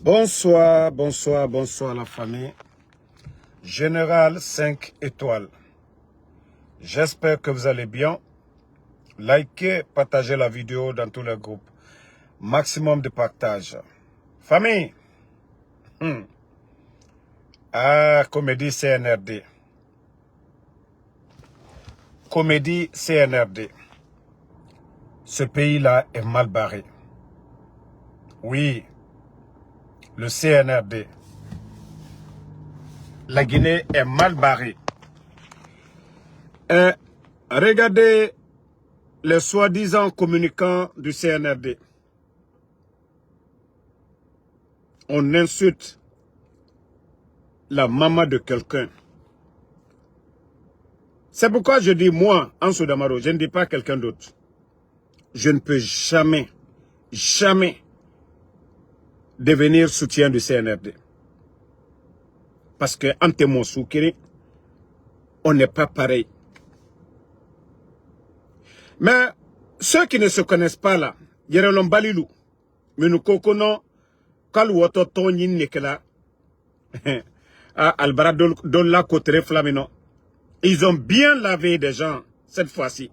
Bonsoir, bonsoir, bonsoir la famille. Général 5 étoiles. J'espère que vous allez bien. Likez, partagez la vidéo dans tous les groupes. Maximum de partage. Famille. Comédie CNRD. Comédie CNRD. Ce pays-là est mal barré. Oui, le CNRD. La Guinée est mal barrée. Regardez les soi-disant communicants du CNRD. On insulte la maman de quelqu'un. C'est pourquoi je dis, moi, Ansou Damaro, je ne dis pas quelqu'un d'autre. Je ne peux jamais devenir soutien du CNRD. Parce que Antemo Soukiri, on n'est pas pareil. Mais ceux qui ne se connaissent pas là, Yerelon Balilou, Minoukokono, Kalouoto Tonyin Nekela, Albara Dolla Kotere Flamino, ils ont bien lavé des gens cette fois-ci.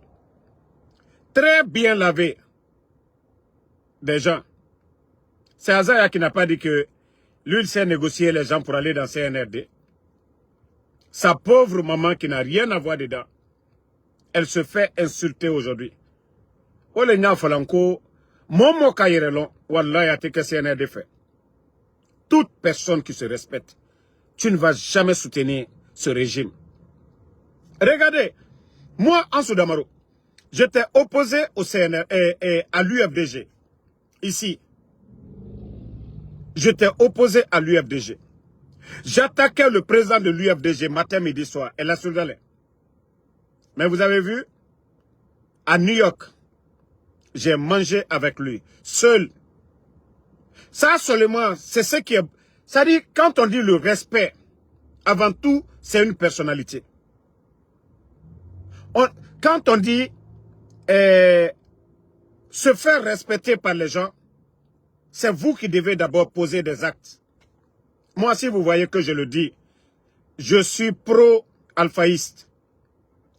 Très bien lavé des gens. C'est Azaya qui n'a pas dit que lui, il sait négocier les gens pour aller dans CNRD. Sa pauvre maman qui n'a rien à voir dedans, elle se fait insulter aujourd'hui. Ole nya falanko, momo kayerelon, wallahi ate que CNRD fait. Toute personne qui se respecte, tu ne vas jamais soutenir ce régime. Regardez, moi, Ansou Damaro, j'étais opposé au CNR et à l'UFDG. Ici. J'étais opposé à l'UFDG. J'attaquais le président de l'UFDG matin, midi, soir. Et la Soudalais. Mais vous avez vu, à New York, j'ai mangé avec lui, seul. Ça seulement, c'est ce qui est... Ça dit, quand on dit le respect, avant tout, c'est une personnalité. Quand on dit se faire respecter par les gens, c'est vous qui devez d'abord poser des actes. Moi, si vous voyez que je le dis, je suis pro-alphaïste.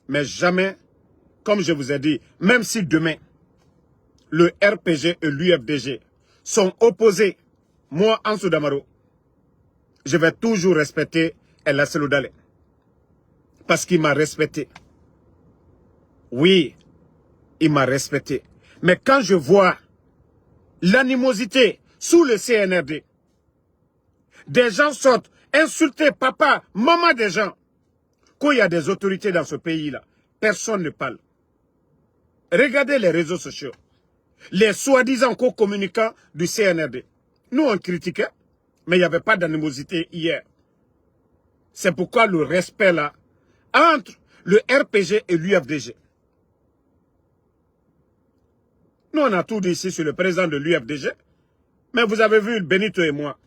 Mais jamais, comme je vous ai dit, même si demain, le RPG et l'UFDG sont opposés, moi, Ansou Damaro, je vais toujours respecter El Seloudale. Parce qu'il m'a respecté. Oui, il m'a respecté. Mais quand je vois l'animosité sous le CNRD, des gens sortent insulter papa, maman des gens. Quand il y a des autorités dans ce pays-là, personne ne parle. Regardez les réseaux sociaux. Les soi-disant co-communicants du CNRD. Nous, on critiquait, mais il n'y avait pas d'animosité hier. C'est pourquoi le respect là, entre le RPG et l'UFDG. Nous, on a tout dit ici sur le président de l'UFDG, mais vous avez vu Benito et moi.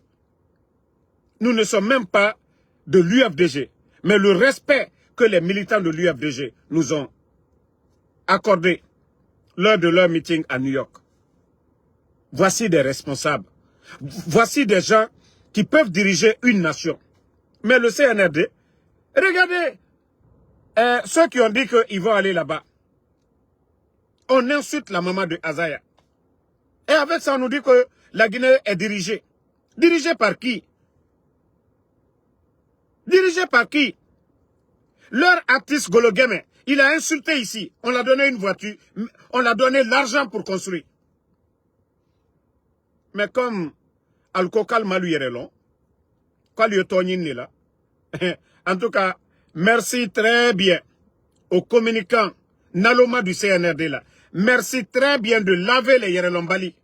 Nous ne sommes même pas de l'UFDG, mais le respect que les militants de l'UFDG nous ont accordé lors de leur meeting à New York. Voici des responsables. Voici des gens qui peuvent diriger une nation. Mais le CNRD, regardez, ceux qui ont dit qu'ils vont aller là-bas, on insulte la maman de Azaya. Et avec ça, on nous dit que la Guinée est dirigée. Dirigée par qui? Dirigée par qui? Leur artiste Gologeme, il a insulté ici. On l'a donné une voiture. On l'a donné l'argent pour construire. Mais comme Al-Kokal Maluyerelon, en tout cas, merci très bien aux communicants Naloma du CNRD là. Merci très bien de laver les Yerelombali.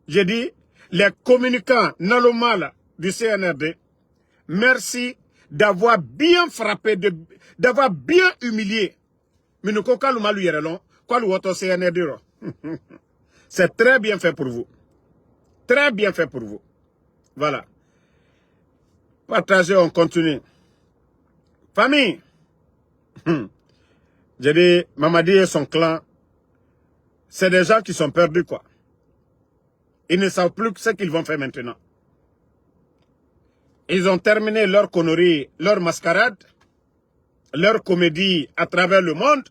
J'ai dit, les communicants Naloma là, du CNRD, merci d'avoir bien frappé, d'avoir bien humilié. C'est très bien fait pour vous. Très bien fait pour vous. Voilà. Partagez, on continue. Famille. J'ai dit, Mamadi et son clan, c'est des gens qui sont perdus, quoi. Ils ne savent plus ce qu'ils vont faire maintenant. Ils ont terminé leur connerie, leur mascarade, leur comédie à travers le monde.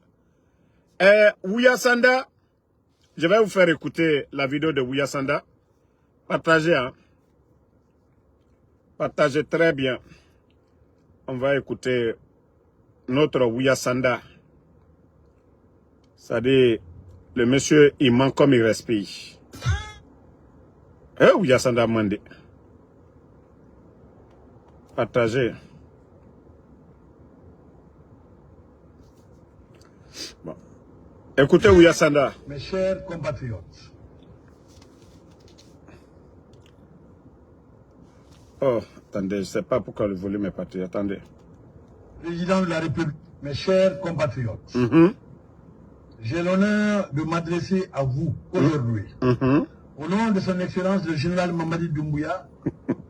Et Ouya Sanda, je vais vous faire écouter la vidéo de Ouya Sanda. Partagez, hein. Partagez très bien. On va écouter notre Ouya Sanda. C'est-à-dire, le monsieur, il manque comme il respire. Ouya Sanda Mandé. Partagez. Bon. Écoutez Ouya Sanda. Mes chers compatriotes. Oh, attendez, je ne sais pas pourquoi le volume est parti. Attendez. Président de la République, mes chers compatriotes. J'ai l'honneur de m'adresser à vous aujourd'hui. Au nom de son Excellence le général Mamadi Doumbouya,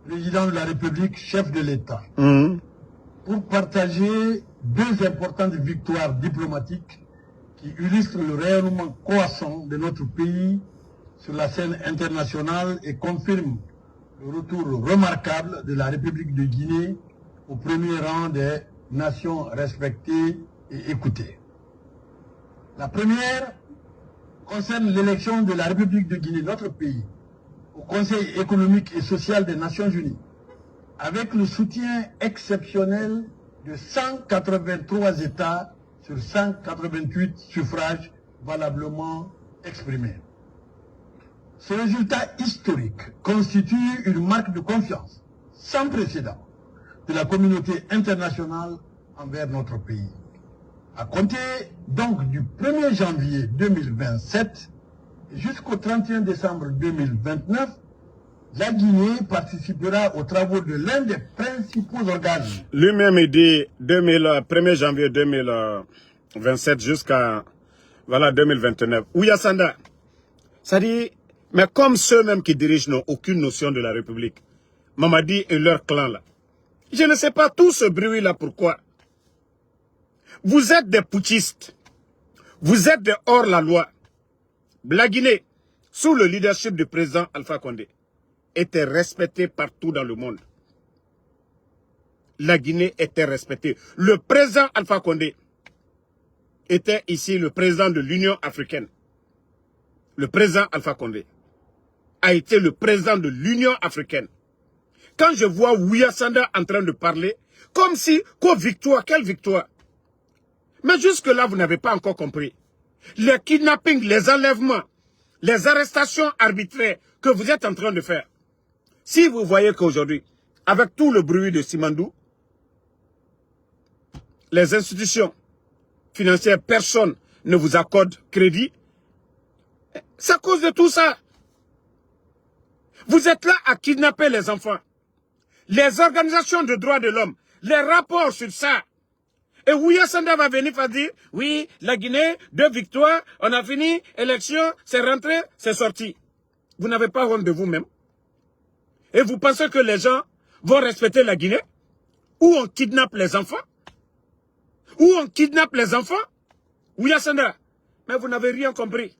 président de la République, chef de l'État, pour partager deux importantes victoires diplomatiques qui illustrent le rayonnement croissant de notre pays sur la scène internationale et confirment le retour remarquable de la République de Guinée au premier rang des nations respectées et écoutées. La première concerne l'élection de la République de Guinée, notre pays, au Conseil économique et social des Nations Unies, avec le soutien exceptionnel de 183 États sur 188 suffrages valablement exprimés. Ce résultat historique constitue une marque de confiance sans précédent de la communauté internationale envers notre pays. À compter donc du 1er janvier 2027 jusqu'au 31 décembre 2029, la Guinée participera aux travaux de l'un des principaux organes. Lui-même, il dit 1er janvier 2027 jusqu'à 2029. Ouya Sanda, ça dit, mais comme ceux-mêmes qui dirigent n'ont aucune notion de la République, Mamadi et leur clan là, je ne sais pas tout ce bruit-là pourquoi. Vous êtes des putschistes. Vous êtes des hors-la-loi. La Guinée, sous le leadership du président Alpha Condé, était respectée partout dans le monde. La Guinée était respectée. Le président Alpha Condé était ici le président de l'Union africaine. Le président Alpha Condé a été le président de l'Union africaine. Quand je vois Ouya Sanda en train de parler, comme si, victoire, quelle victoire? Mais jusque-là, vous n'avez pas encore compris. Les kidnappings, les enlèvements, les arrestations arbitraires que vous êtes en train de faire. Si vous voyez qu'aujourd'hui, avec tout le bruit de Simandou, les institutions financières, personne ne vous accorde crédit, c'est à cause de tout ça. Vous êtes là à kidnapper les enfants. Les organisations de droits de l'homme, les rapports sur ça. Et Ouya Sanda va venir faire dire, oui, la Guinée, 2 victoires, on a fini, élection, c'est rentré, c'est sorti. Vous n'avez pas honte de vous-même. Et vous pensez que les gens vont respecter la Guinée? Où on kidnappe les enfants? Où on kidnappe les enfants? Ouya Sanda, mais vous n'avez rien compris.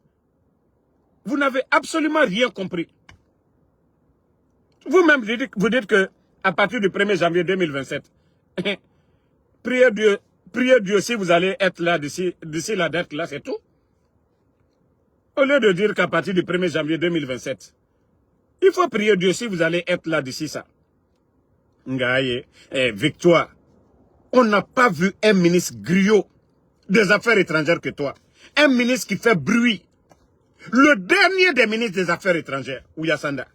Vous n'avez absolument rien compris. Vous-même, vous dites que à partir du 1er janvier 2027, priez Dieu si vous allez être là d'ici la date là, c'est tout. Au lieu de dire qu'à partir du 1er janvier 2027, il faut prier Dieu si vous allez être là d'ici ça. Ngaye, victoire. On n'a pas vu un ministre griot des affaires étrangères que toi. Un ministre qui fait bruit. Le dernier des ministres des affaires étrangères, Ouya Sanda.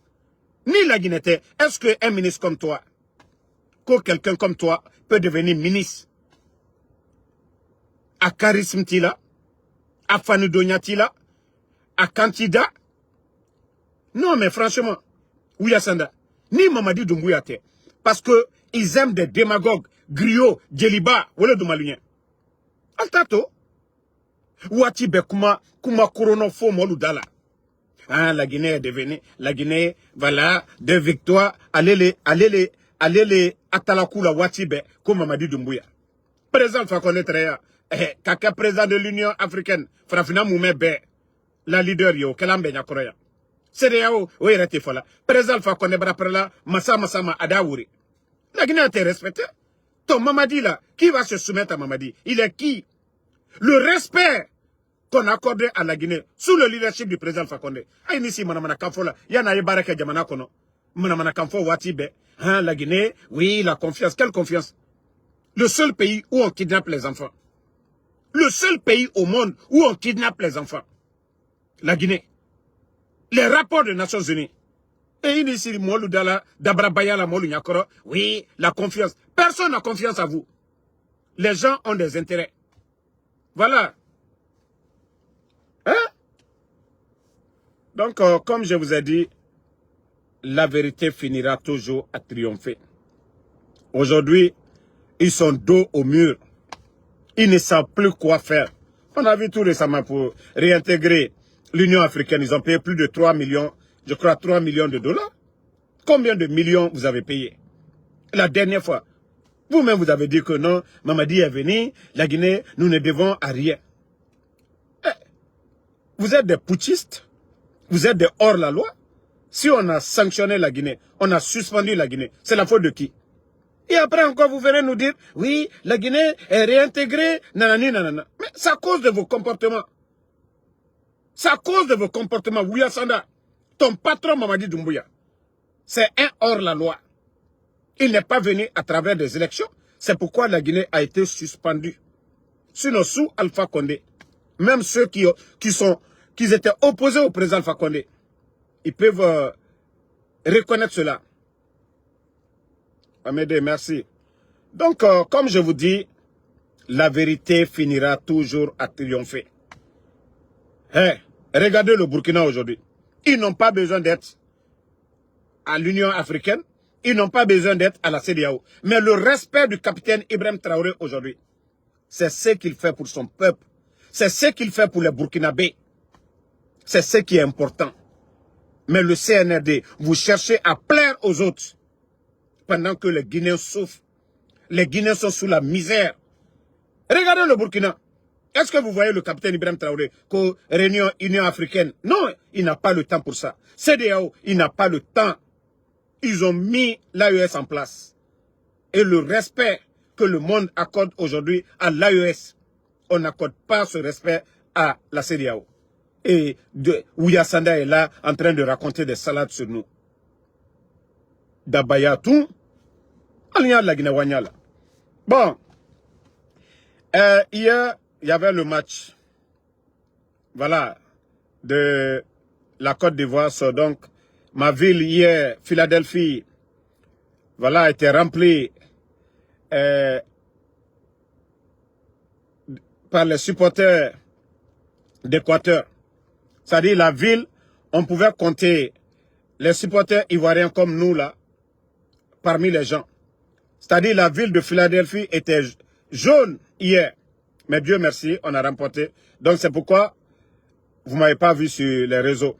Ni la Guinée, est-ce qu'un ministre comme toi, que quelqu'un comme toi peut devenir ministre? À Charisme Tila, à Fanudonia Tila, à Kantida? Non, mais franchement, Ouya Sanda, ni Mamadi Doumbouya te, parce que ils aiment des démagogues, griots, djeliba, wala dumalunye. Altato, Ouati Bekuma, Kuma Korono Fo Moludala. Ah, la Guinée est devenue, la Guinée, voilà, 2 victoires, allez les Atalakula Watibe, comme Mamadi Doumbouya. Président Fakonde Treya, kaka président de l'Union africaine, Frafina Moumebe, la leader yo, Kelambe Nyakoroya. C'est de yao, oui, rete fola. Président Fakonde Braprela, Masama Adaouri. La Guinée a été respectée. Ton Mamadi là, qui va se soumettre à Mamadi? Il est qui? Le respect qu'on accordait à la Guinée sous le leadership du président Fakonde. Aïe ici, Manamana Kamfo là, Yana Baraka Jamana Kono. Manamana Kamfo Watibe. Hein, la Guinée, oui, la confiance. Quelle confiance? Le seul pays où on kidnappe les enfants. Le seul pays au monde où on kidnappe les enfants. La Guinée. Les rapports des Nations Unies. Et ici, Molou Dala, Dabrabaya la Molou Nyakoro. Oui, la confiance. Personne n'a confiance à vous. Les gens ont des intérêts. Voilà. Hein? Donc, comme je vous ai dit, la vérité finira toujours à triompher. Aujourd'hui, ils sont dos au mur. Ils ne savent plus quoi faire. On a vu tout récemment pour réintégrer l'Union africaine. Ils ont payé plus de 3 millions, je crois 3 millions de dollars. Combien de millions vous avez payé? La dernière fois, vous-même vous avez dit que non, Mamadi est venu, la Guinée, nous ne devons à rien. Vous êtes des putschistes, vous êtes des hors-la-loi. Si on a sanctionné la Guinée, on a suspendu la Guinée, c'est la faute de qui? Et après encore, vous venez nous dire, oui, la Guinée est réintégrée, nanani, nanana. Mais c'est à cause de vos comportements. C'est à cause de vos comportements. Ouya Sanda, ton patron Mamadi Doumbouya, c'est un hors-la-loi. Il n'est pas venu à travers des élections. C'est pourquoi la Guinée a été suspendue. Sinon, sous Alpha Condé, même ceux qui étaient opposés au président Alpha Condé, ils peuvent reconnaître cela. Amédée, merci. Donc, comme je vous dis, la vérité finira toujours à triompher. Hey, regardez le Burkina aujourd'hui. Ils n'ont pas besoin d'être à l'Union africaine. Ils n'ont pas besoin d'être à la CEDEAO. Mais le respect du capitaine Ibrahim Traoré aujourd'hui, c'est ce qu'il fait pour son peuple. C'est ce qu'il fait pour les Burkinabés. C'est ce qui est important. Mais le CNRD, vous cherchez à plaire aux autres. Pendant que les Guinéens souffrent. Les Guinéens sont sous la misère. Regardez le Burkina. Est-ce que vous voyez le capitaine Ibrahim Traoré qu'aux réunions Union africaine? Non, il n'a pas le temps pour ça. CEDEAO, il n'a pas le temps. Ils ont mis l'AES en place. Et le respect que le monde accorde aujourd'hui à l'AES, on n'accorde pas ce respect à la CEDEAO. Et Ouya Sanda est là en train de raconter des salades sur nous. Dabaya tout. La Guinée Wanyala. Bon. Hier, il y avait le match. Voilà. De la Côte d'Ivoire. Donc, ma ville hier, Philadelphie, voilà, a été remplie par les supporters d'Équateur. C'est-à-dire la ville, on pouvait compter les supporters ivoiriens comme nous là, parmi les gens. C'est-à-dire la ville de Philadelphie était jaune hier. Mais Dieu merci, on a remporté. Donc c'est pourquoi vous ne m'avez pas vu sur les réseaux.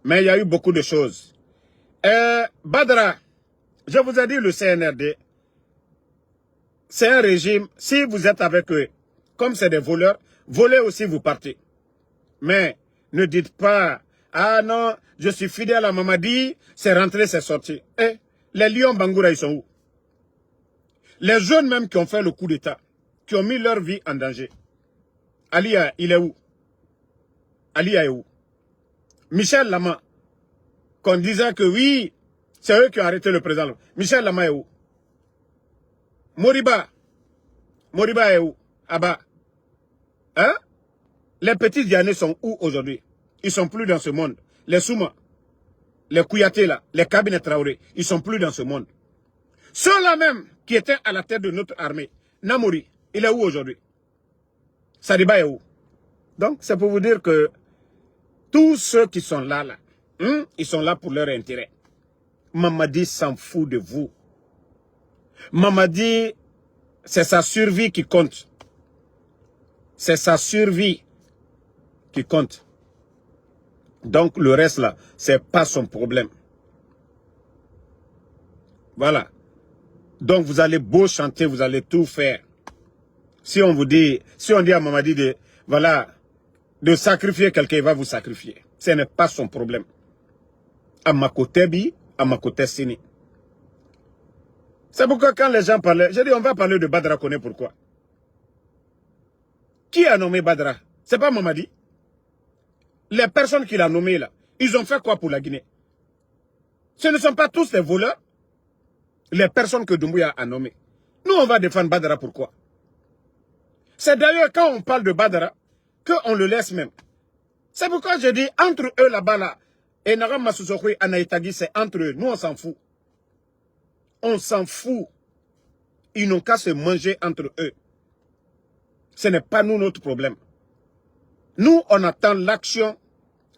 Mais il y a eu beaucoup de choses. Badra, je vous ai dit le CNRD, c'est un régime, si vous êtes avec eux, comme c'est des voleurs, volez aussi vous partez. Mais ne dites pas, ah non, je suis fidèle à Mamadi, c'est rentré, c'est sorti. Les lions Bangoura, ils sont où? Les jeunes même qui ont fait le coup d'État, qui ont mis leur vie en danger. Alia, il est où? Alia est où? Michel Lama, qu'on disait que oui, c'est eux qui ont arrêté le président. Michel Lama est où? Moriba est où? Abba. Hein? Les petits Dianés sont où aujourd'hui? Ils sont plus dans ce monde. Les Souma, les Kouyaté là, les cabinets Traoré, ils sont plus dans ce monde. Ceux-là même qui étaient à la tête de notre armée, Namori, il est où aujourd'hui? Sadiba est où? Donc c'est pour vous dire que tous ceux qui sont là, ils sont là pour leur intérêt. Mamadi s'en fout de vous. Mamadi, c'est sa survie qui compte. C'est sa survie qui compte. Donc le reste là, c'est pas son problème. Voilà. Donc vous allez beau chanter, vous allez tout faire. Si on vous dit, si on dit à Mamadi de, voilà, de sacrifier quelqu'un, il va vous sacrifier. Ce n'est pas son problème. À ma côté bi, à ma côté sini. C'est pourquoi quand les gens parlaient, j'ai dit on va parler de Badra Koné, pourquoi? Qui a nommé Badra? C'est pas Mamadi. Les personnes qu'il a nommées là, ils ont fait quoi pour la Guinée? Ce ne sont pas tous des voleurs, les personnes que Doumbouya a nommées. Nous, on va défendre Badra, pourquoi? C'est d'ailleurs quand on parle de Badra qu'on le laisse même. C'est pourquoi je dis, entre eux là-bas, là, et Naram Massousokwe, Anaïtagi, c'est entre eux. Nous, on s'en fout. On s'en fout. Ils n'ont qu'à se manger entre eux. Ce n'est pas nous notre problème. Nous, on attend l'action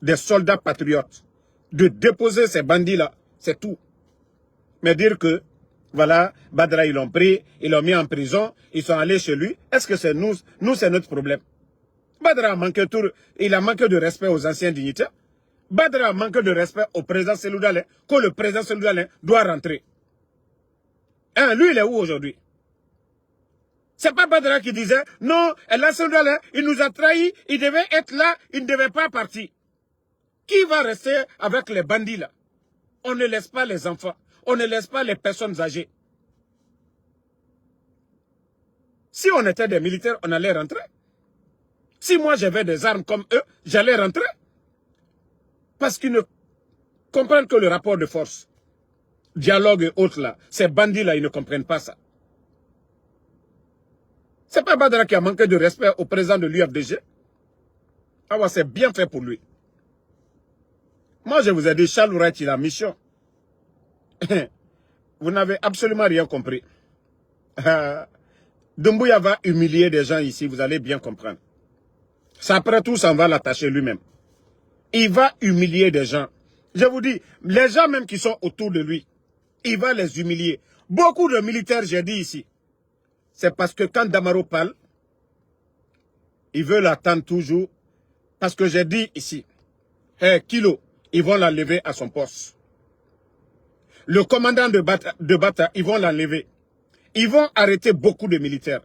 des soldats patriotes. De déposer ces bandits-là, c'est tout. Mais dire que, voilà, Badra, ils l'ont pris, ils l'ont mis en prison, ils sont allés chez lui. Est-ce que c'est nous? Nous, c'est notre problème. Badra a manqué il a manqué de respect aux anciens dignitaires. Badra a manqué de respect au président Cellou Dalein, que le président Cellou Dalein doit rentrer. Hein, lui, il est où aujourd'hui? C'est pas Badra qui disait, non, là, Cellou Dalein, il nous a trahis, il devait être là, il ne devait pas partir. Qui va rester avec les bandits là? On ne laisse pas les enfants, on ne laisse pas les personnes âgées. Si on était des militaires, on allait rentrer. Si moi j'avais des armes comme eux, j'allais rentrer. Parce qu'ils ne comprennent que le rapport de force. Dialogue et autres là. Ces bandits-là, ils ne comprennent pas ça. C'est pas Badra qui a manqué de respect au président de l'UFDG. Ah ouais, c'est bien fait pour lui. Moi, je vous ai dit, Charles Wright, il a mission. Vous n'avez absolument rien compris. Doumbouya va humilier des gens ici, vous allez bien comprendre. Ça, après tout, ça va l'attacher lui-même. Il va humilier des gens. Je vous dis, les gens même qui sont autour de lui, il va les humilier. Beaucoup de militaires, j'ai dit ici, c'est parce que quand Damaro parle, ils veulent attendre toujours. Parce que j'ai dit ici, Kilo, ils vont l'enlever à son poste. Le commandant de Bata, ils vont l'enlever. Ils vont arrêter beaucoup de militaires.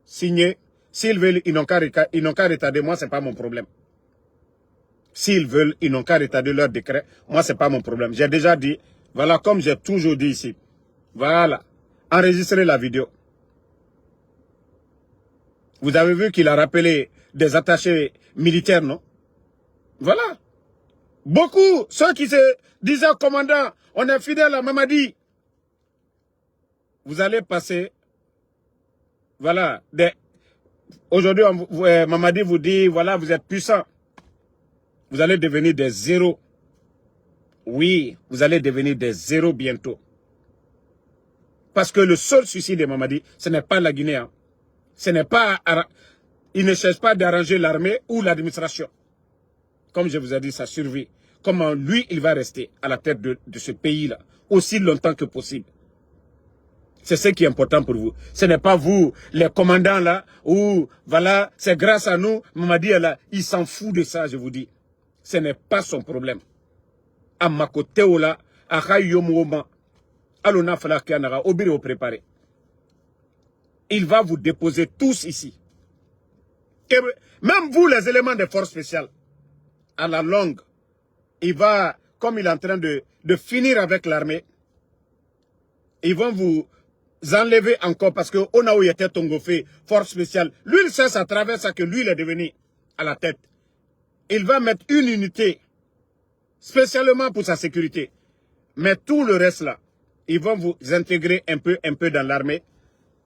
Signer, s'ils veulent, ils n'ont qu'à retarder. Moi, ce n'est pas mon problème. S'ils veulent, ils n'ont qu'à retarder leur décret. Moi, ce n'est pas mon problème. J'ai déjà dit, voilà, comme j'ai toujours dit ici. Voilà. Enregistrez la vidéo. Vous avez vu qu'il a rappelé des attachés militaires, non? Voilà. Beaucoup, ceux qui se disaient au commandant, on est fidèle à Mamadi. Vous allez passer, voilà, aujourd'hui, Mamadi vous dit, voilà, vous êtes puissant. Vous allez devenir des zéros. Oui, vous allez devenir des zéros bientôt. Parce que le seul souci de Mamadi, ce n'est pas la Guinée. Hein. Ce n'est pas, il ne cherche pas d'arranger l'armée ou l'administration. Comme je vous ai dit, sa survie. Comment lui, il va rester à la tête de ce pays-là, aussi longtemps que possible. C'est ce qui est important pour vous. Ce n'est pas vous, les commandants là, ou voilà, c'est grâce à nous, Mamadi est là. Il s'en fout de ça, je vous dis. Ce n'est pas son problème. À ma côté, là, à Khayomouoma, Alona Falakianara, au bureau préparé. Il va vous déposer tous ici. Et même vous, les éléments des forces spéciales, à la longue, il va, comme il est en train de finir avec l'armée, ils vont vous enlever encore parce que Onaou était Tongofé, force spéciale. Lui, il sait à travers ça que lui, il est devenu à la tête. Il va mettre une unité spécialement pour sa sécurité. Mais tout le reste là, ils vont vous intégrer un peu dans l'armée.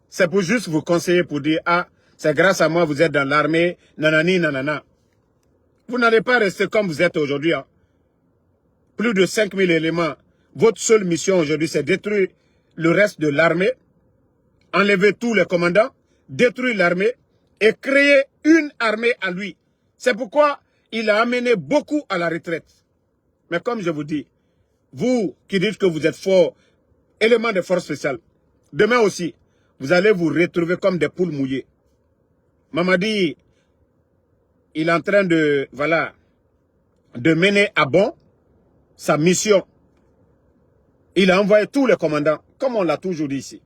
C'est pour juste vous conseiller pour dire, ah, c'est grâce à moi vous êtes dans l'armée, nanani, nanana. Vous n'allez pas rester comme vous êtes aujourd'hui. Hein. Plus de 5000 éléments. Votre seule mission aujourd'hui, c'est détruire le reste de l'armée, enlever tous les commandants, détruire l'armée et créer une armée à lui. C'est pourquoi il a amené beaucoup à la retraite. Mais comme je vous dis, vous qui dites que vous êtes fort, élément de force spéciale, demain aussi, vous allez vous retrouver comme des poules mouillées. Mamadi, il est en train de, voilà, de mener à bon sa mission. Il a envoyé tous les commandants, comme on l'a toujours dit ici.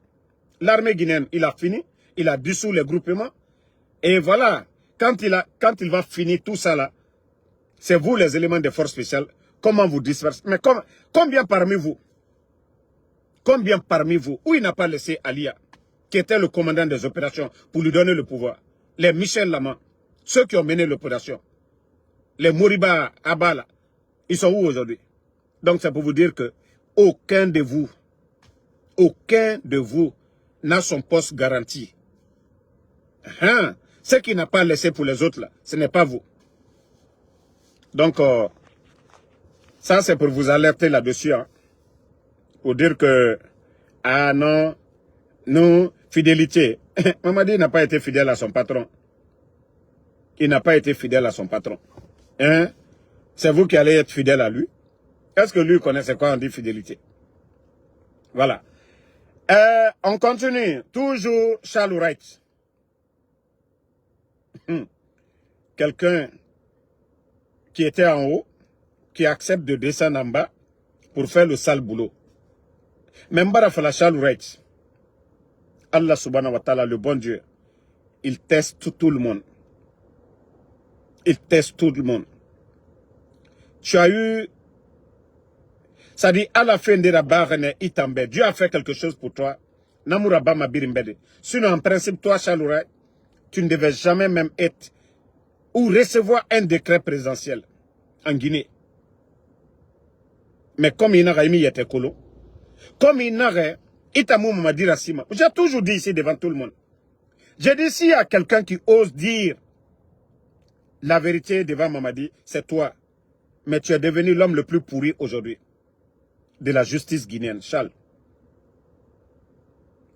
L'armée guinéenne, il a fini, il a dissous les groupements. Et voilà, quand il va finir tout ça là, c'est vous les éléments des forces spéciales, comment vous dispersez. Mais combien parmi vous, Combien parmi vous, où il n'a pas laissé Alia, qui était le commandant des opérations, pour lui donner le pouvoir? Les Michel Lama, ceux qui ont mené l'opération, les Moriba Abala, ils sont où aujourd'hui? Donc c'est pour vous dire que aucun de vous n'a son poste garanti. Hein? Ce qui n'a pas laissé pour les autres, là, ce n'est pas vous. Donc, ça c'est pour vous alerter là-dessus. Hein, pour dire que, ah non, nous, fidélité. Mamadi n'a pas été fidèle à son patron. Il n'a pas été fidèle à son patron. Hein? C'est vous qui allez être fidèle à lui. Est-ce que lui connaissait quoi on dit fidélité? Voilà. On continue. Toujours Charles Wright. Quelqu'un qui était en haut, qui accepte de descendre en bas pour faire le sale boulot. Même Barafala Charles Wright, Allah subhanahu wa ta'ala, le bon Dieu, il teste tout le monde. Il teste tout le monde. Tu as eu, ça dit, à la fin de la barre, Dieu a fait quelque chose pour toi. Sinon, en principe, toi, Charles Wright, tu ne devais jamais même être ou recevoir un décret présidentiel en Guinée. Mais comme il n'a pas mis colo, comme il n'a pas, j'ai toujours dit ici devant tout le monde. J'ai dit s'il y a quelqu'un qui ose dire la vérité devant Mamadi, c'est toi. Mais tu es devenu l'homme le plus pourri aujourd'hui de la justice guinéenne, Charles.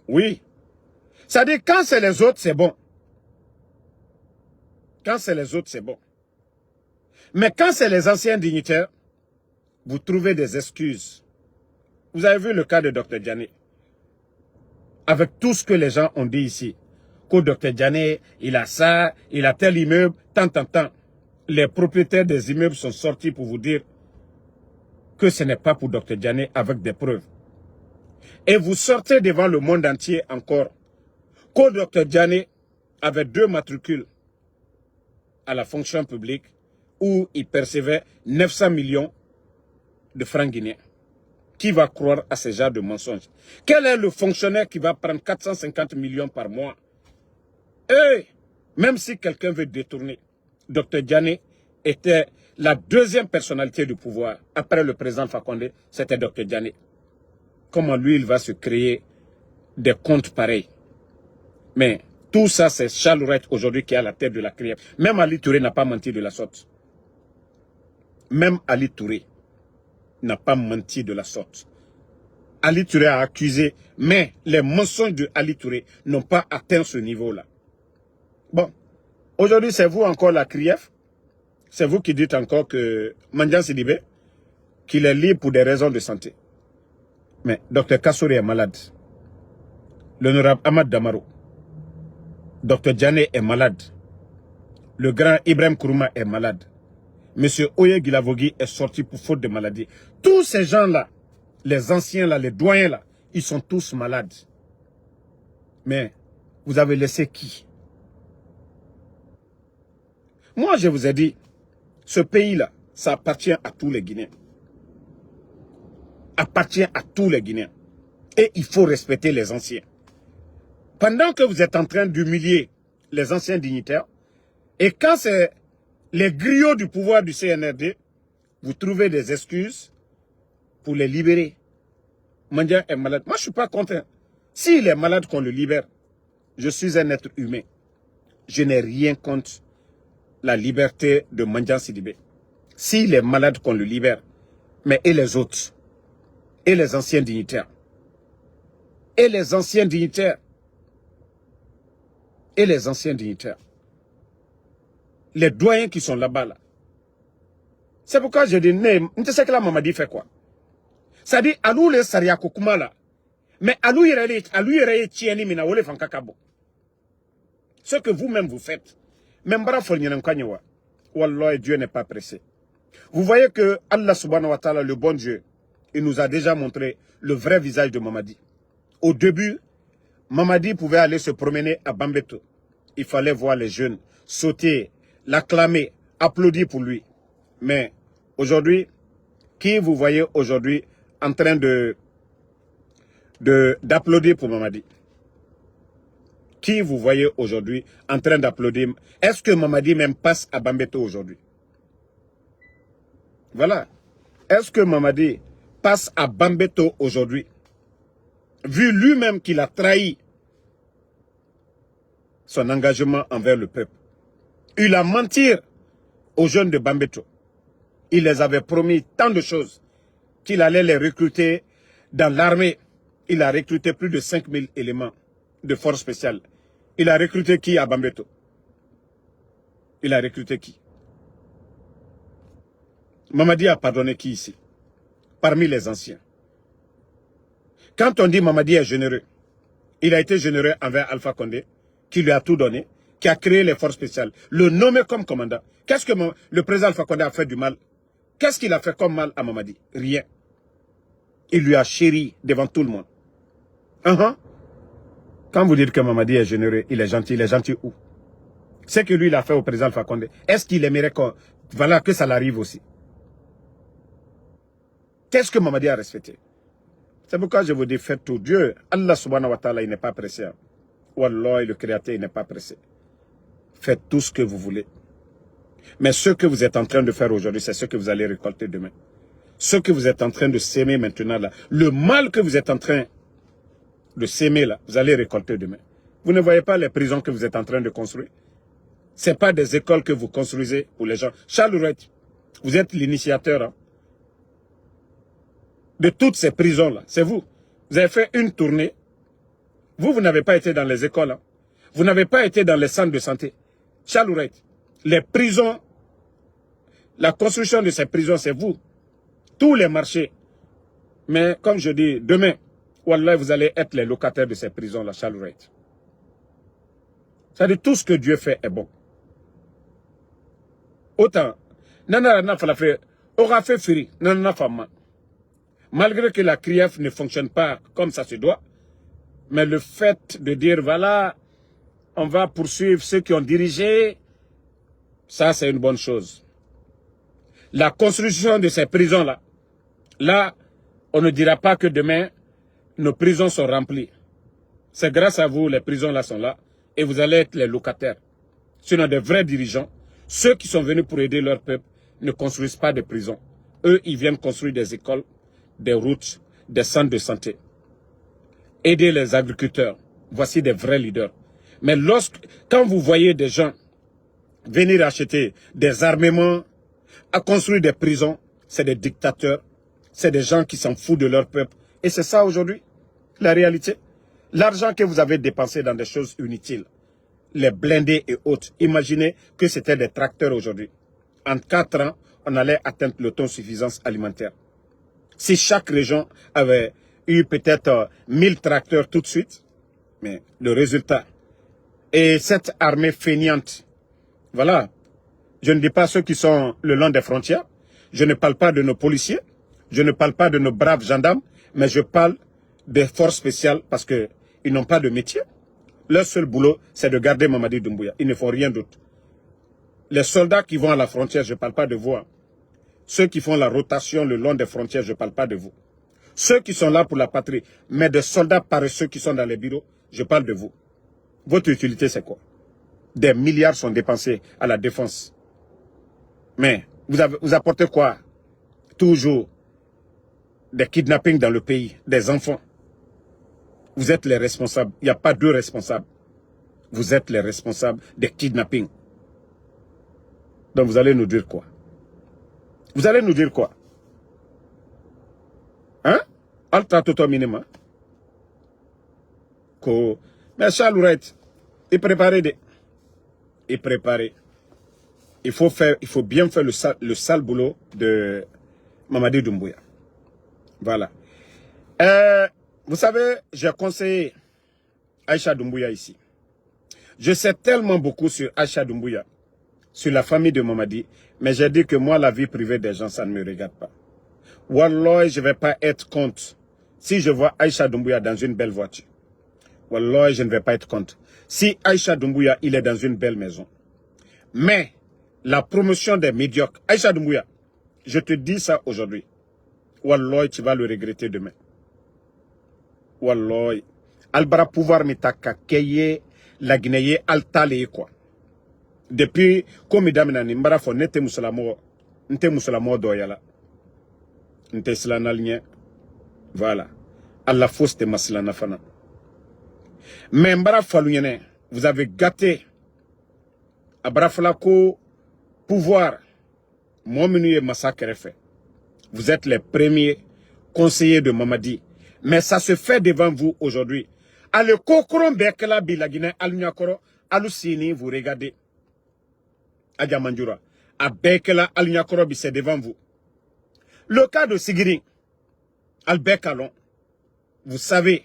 Oui. Ça dit quand c'est les autres, c'est bon. Quand c'est les autres, c'est bon. Mais quand c'est les anciens dignitaires, vous trouvez des excuses. Vous avez vu le cas de Dr Diané. Avec tout ce que les gens ont dit ici. Que Dr Diané, il a ça, il a tel immeuble, tant. Les propriétaires des immeubles sont sortis pour vous dire que ce n'est pas pour Dr Diané avec des preuves. Et vous sortez devant le monde entier encore que Dr Diané avait 2 matricules à la fonction publique où il percevait 900 millions de francs guinéens. Qui va croire à ce genre de mensonges? Quel est le fonctionnaire qui va prendre 450 millions par mois? Et même si quelqu'un veut détourner, Dr Diané était la 2e personnalité du pouvoir. Après le président Fakonde, c'était Dr Diané. Comment lui, il va se créer des comptes pareils? Mais tout ça, c'est Charles Wright aujourd'hui qui est à la tête de la CRIEF. Même Ali Touré n'a pas menti de la sorte. Même Ali Touré n'a pas menti de la sorte. Ali Touré a accusé, mais les mensonges de Ali Touré n'ont pas atteint ce niveau-là. Bon, aujourd'hui, c'est vous encore la CRIEF. C'est vous qui dites encore que Mandian Sidibé, qu'il est libre pour des raisons de santé. Mais Dr Kassouri est malade. L'honorable Ahmad Damaro. Dr Diané est malade. Le grand Ibrahim Kourouma est malade. Monsieur Oye Guilavogui est sorti pour faute de maladie. Tous ces gens-là, les anciens là, les doyens là, ils sont tous malades. Mais vous avez laissé qui? Moi, je vous ai dit, ce pays-là, ça appartient à tous les Guinéens. Appartient à tous les Guinéens. Et il faut respecter les anciens. Pendant que vous êtes en train d'humilier les anciens dignitaires, et quand c'est les griots du pouvoir du CNRD, vous trouvez des excuses pour les libérer. Mandian est malade. Moi, je ne suis pas content. S'il est malade, qu'on le libère. Je suis un être humain. Je n'ai rien contre la liberté de Mandian Sidibé. S'il est malade, qu'on le libère. Mais et les autres? Et les anciens dignitaires? Et les anciens dignitaires? Et les anciens dignitaires? Les doyens qui sont là-bas, là. C'est pourquoi je dis, ne sais que la Mamadi fait quoi? Ça dit, alou le saria kokuma là. Mais alou yere tieni mina wole fankakabo. Ce que vous-même vous faites. Même bara folnyen kanyewa. Wallah, Dieu n'est pas pressé. Vous voyez que Allah subhanahu wa ta'ala, le bon Dieu, il nous a déjà montré le vrai visage de Mamadi. Au début, Mamadi pouvait aller se promener à Bambeto. Il fallait voir les jeunes sauter, l'acclamer, applaudir pour lui. Mais aujourd'hui, qui vous voyez aujourd'hui en train de d'applaudir pour Mamadi? Qui vous voyez aujourd'hui en train d'applaudir? Est-ce que Mamadi même passe à Bambeto aujourd'hui? Voilà. Est-ce que Mamadi passe à Bambeto aujourd'hui? Vu lui-même qu'il a trahi son engagement envers le peuple. Il a menti aux jeunes de Bambeto. Il les avait promis tant de choses qu'il allait les recruter dans l'armée. Il a recruté plus de 5000 éléments de force spéciale. Il a recruté qui à Bambeto? Il a recruté qui? Mamadi a pardonné qui ici? Parmi les anciens. Quand on dit Mamadi est généreux, il a été généreux envers Alpha Condé, qui lui a tout donné, qui a créé les forces spéciales, le nommé comme commandant. Qu'est-ce que le président Alpha Condé a fait du mal? Qu'est-ce qu'il a fait comme mal à Mamadi? Rien. Il lui a chéri devant tout le monde. Quand vous dites que Mamadi est généreux, il est gentil où? Ce que lui il a fait au président Alpha Condé, est-ce qu'il aimerait que ça l'arrive aussi? Qu'est-ce que Mamadi a respecté? C'est pourquoi je vous dis, faites tout. Dieu, Allah subhanahu wa ta'ala, il n'est pas pressé. Wallah, le Créateur, il n'est pas pressé. Faites tout ce que vous voulez. Mais ce que vous êtes en train de faire aujourd'hui, c'est ce que vous allez récolter demain. Ce que vous êtes en train de s'aimer maintenant, là, le mal que vous êtes en train de s'aimer, là, vous allez récolter demain. Vous ne voyez pas les prisons que vous êtes en train de construire? Ce n'est pas des écoles que vous construisez pour les gens. Charles Wright, vous êtes l'initiateur, hein, de toutes ces prisons-là. C'est vous. Vous avez fait une tournée. Vous n'avez pas été dans les écoles. Hein. Vous n'avez pas été dans les centres de santé. Charles Wright, les prisons, la construction de ces prisons, c'est vous. Tous les marchés. Mais comme je dis, demain, wallah, vous allez être les locataires de ces prisons-là, Charles Wright. C'est-à-dire tout ce que Dieu fait est bon. Autant, Nana Falafé aura fait firi, Nana Fama. Malgré que la CRIEF ne fonctionne pas comme ça se doit, mais le fait de dire, voilà, on va poursuivre ceux qui ont dirigé, ça c'est une bonne chose. La construction de ces prisons-là, là, on ne dira pas que demain, nos prisons sont remplies. C'est grâce à vous, les prisons-là sont là, et vous allez être les locataires. Sinon, des vrais dirigeants, ceux qui sont venus pour aider leur peuple, ne construisent pas de prisons. Eux, ils viennent construire des écoles, des routes, des centres de santé. Aider les agriculteurs. Voici des vrais leaders. Mais quand vous voyez des gens venir acheter des armements, à construire des prisons, c'est des dictateurs, c'est des gens qui s'en foutent de leur peuple. Et c'est ça aujourd'hui, la réalité. L'argent que vous avez dépensé dans des choses inutiles, les blindés et autres, imaginez que c'était des tracteurs aujourd'hui. En 4 ans, on allait atteindre l'autosuffisance alimentaire. Si chaque région avait eu peut-être 1000 tracteurs tout de suite, mais le résultat. Et cette armée feignante, voilà, je ne dis pas ceux qui sont le long des frontières, je ne parle pas de nos policiers, je ne parle pas de nos braves gendarmes, mais je parle des forces spéciales parce qu'ils n'ont pas de métier. Leur seul boulot, c'est de garder Mamadi Doumbouya. Ils ne font rien d'autre. Les soldats qui vont à la frontière, je ne parle pas de vous. Hein. Ceux qui font la rotation le long des frontières, je ne parle pas de vous. Ceux qui sont là pour la patrie, mais des soldats paresseux qui sont dans les bureaux, je parle de vous. Votre utilité, c'est quoi? Des milliards sont dépensés à la défense. Mais vous apportez quoi? Toujours des kidnappings dans le pays, des enfants. Vous êtes les responsables. Il n'y a pas deux responsables. Vous êtes les responsables des kidnappings. Donc vous allez nous dire quoi? Vous allez nous dire quoi? Hein? Alta toto minima. Mais Charles Wright, il préparait des... Il préparait. Il faut bien faire le sale boulot de Mamadi Doumbouya. Voilà. Vous savez, j'ai conseillé Aïcha Doumbouya ici. Je sais tellement beaucoup sur Aïcha Doumbouya, sur la famille de Mamadi, mais j'ai dit que moi, la vie privée des gens, ça ne me regarde pas. Wallah, je ne vais pas être contre si je vois Aïcha Doumbouya dans une belle voiture. Wallah, je ne vais pas être contre. Si Aïcha Doumbouya, il est dans une belle maison. Mais, la promotion des médiocres, Aïcha Doumbouya, je te dis ça aujourd'hui. Wallah, tu vas le regretter demain. Wallahi. Albara pouvoir mitaka keye la Guinée altale quoi. Depuis comme damina ni mbara fo nete musulamo doyala. Nte slanalnya. Voilà. Allah fausse te maslana fana. Mais mbara falunyene, vous avez gâté Abraflako pouvoir. Mominu massacre fait. Vous êtes les premiers conseillers de Mamadi. Mais ça se fait devant vous aujourd'hui. Ale kokron bekela bi la Guinée alnyakoro alusini vous regardez. Adja Mandjoura. A bekela alnyakoro bi c'est devant vous. Le cas de Sigiri Albekalon. Vous savez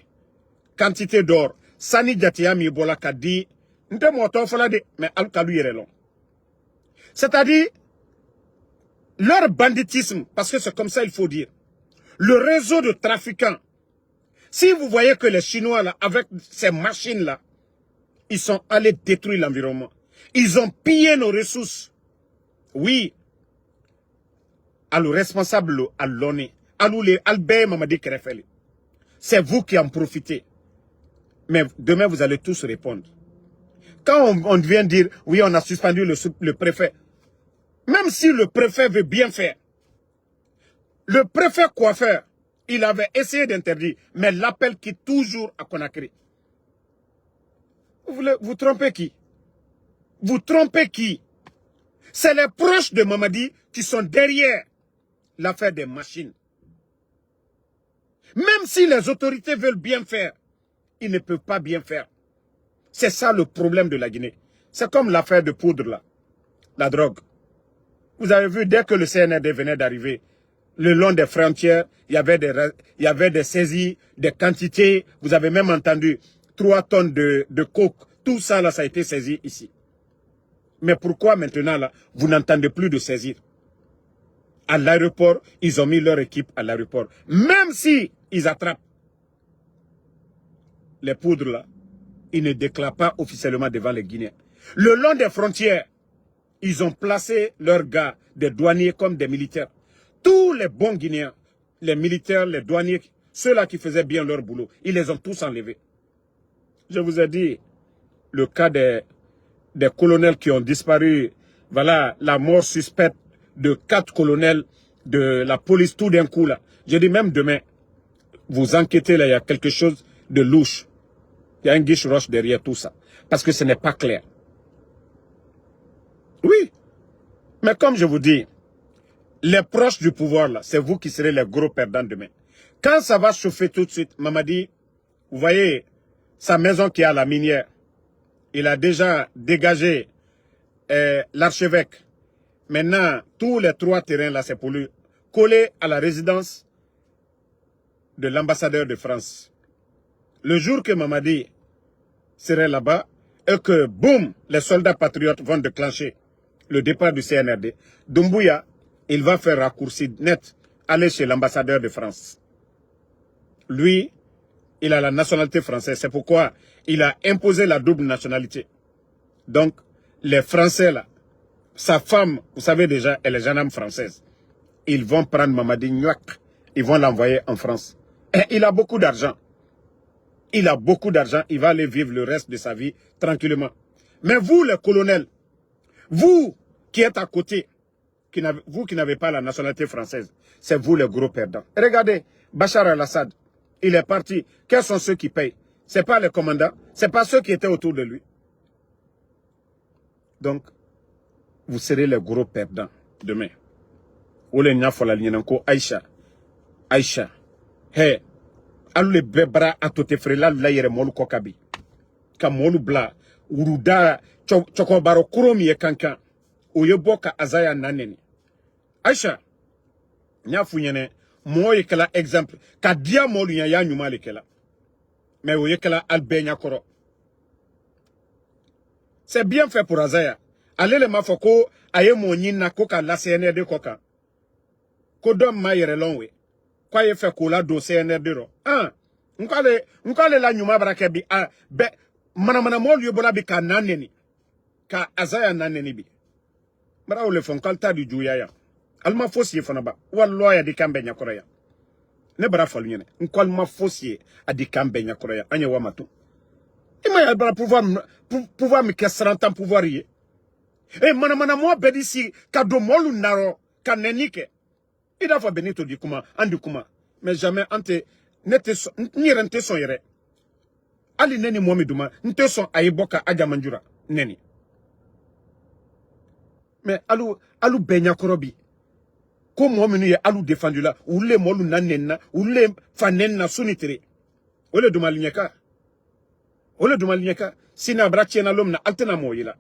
quantité d'or Sani Diatia mi bola kadi nte moto folade mais alkalu yerelon. C'est-à-dire leur banditisme, parce que c'est comme ça il faut dire. Le réseau de trafiquants. Si vous voyez que les Chinois, là, avec ces machines-là, ils sont allés détruire l'environnement. Ils ont pillé nos ressources. Oui. À le responsable, à l'ONU, à l'Albert Mamadi Kerefeli. C'est vous qui en profitez. Mais demain, vous allez tous répondre. Quand on vient dire, oui, on a suspendu le préfet. Même si le préfet veut bien faire. Le préfet coiffeur, il avait essayé d'interdire, mais l'appel qui toujours à Conakry. Vous trompez qui? Vous trompez qui? C'est les proches de Mamadi qui sont derrière l'affaire des machines. Même si les autorités veulent bien faire, ils ne peuvent pas bien faire. C'est ça le problème de la Guinée. C'est comme l'affaire de poudre là, la drogue. Vous avez vu, dès que le CNRD venait d'arriver, le long des frontières, il y avait des saisies, des quantités. Vous avez même entendu 3 tonnes de coke. Tout ça, là, ça a été saisi ici. Mais pourquoi maintenant, là, vous n'entendez plus de saisir? À l'aéroport, ils ont mis leur équipe à l'aéroport. Même si ils attrapent les poudres, là, ils ne déclarent pas officiellement devant les Guinéens. Le long des frontières, ils ont placé leurs gars, des douaniers comme des militaires. Tous les bons Guinéens, les militaires, les douaniers, ceux-là qui faisaient bien leur boulot, ils les ont tous enlevés. Je vous ai dit, le cas des colonels qui ont disparu, voilà, la mort suspecte de 4 colonels de la police tout d'un coup là. Je dis même demain, vous enquêtez là, il y a quelque chose de louche. Il y a un guiche roche derrière tout ça. Parce que ce n'est pas clair. Oui. Mais comme je vous dis, les proches du pouvoir, là, c'est vous qui serez les gros perdants demain. Quand ça va chauffer tout de suite, Mamadi, vous voyez, sa maison qui est à la minière, il a déjà dégagé l'archevêque. Maintenant, tous les 3 terrains, là, c'est pour lui coller à la résidence de l'ambassadeur de France. Le jour que Mamadi serait là-bas, et que, boum, les soldats patriotes vont déclencher le départ du CNRD, Doumbouya, il va faire raccourci net, aller chez l'ambassadeur de France. Lui, il a la nationalité française. C'est pourquoi il a imposé la double nationalité. Donc, les Français, là, sa femme, vous savez déjà, elle est gendarme française. Ils vont prendre Mamadi Niouak, ils vont l'envoyer en France. Et il a beaucoup d'argent. Il a beaucoup d'argent, il va aller vivre le reste de sa vie tranquillement. Mais vous, les colonels, vous qui êtes à côté, vous qui n'avez pas la nationalité française, c'est vous les gros perdants. Regardez, Bachar al-Assad, il est parti. Quels sont ceux qui payent? Ce n'est pas les commandants, ce n'est pas ceux qui étaient autour de lui. Donc, vous serez les gros perdants demain. Ole Nyafola Lienanko, Aïcha. Aïcha. Hey. Alou le bebra atote frela la yere molu kokabi. Ka molu bla. Uruda chokobaro kuromi ye kankan. Oyeboka azaya naneni. Aïcha. Nyafu yene. Mo yekela exemple. Ka dia molu ya nyuma lekela. Mais oyekela albe nyakoro. C'est bien fait pour Azaya. Allez le mafoko aye monina koka la CNRD koka. Kodom ma yere lonwe. Kwa ye fait kola do CNRD ro. Nkale la nyuma barake bi be mana molu yobola bi ka naneni. Ka Azaya naneni bi. Mara ole fon kalta di juya ya. Alma fosi fana ba. Wallo ya di kambe nyakoro ya. ne bara falu nyene nkwal ma fossier adi kambe nyakoro ya anya wa matu ima ya bara pouvoir me kesran tan pouvoir ye e mana mo bedi si ka do molu naro ka nenike ida fa benito di kuma andi kuma mais jamais ante nete so nirente so yere ali neni momi duma nte so ayiboka aja manjura neni mais alu benya korobi ko mominu ye alu défendu la ule molu nanenna ule fanenna sunitere ole duma linyeka sina brachena l'homme na altena moyila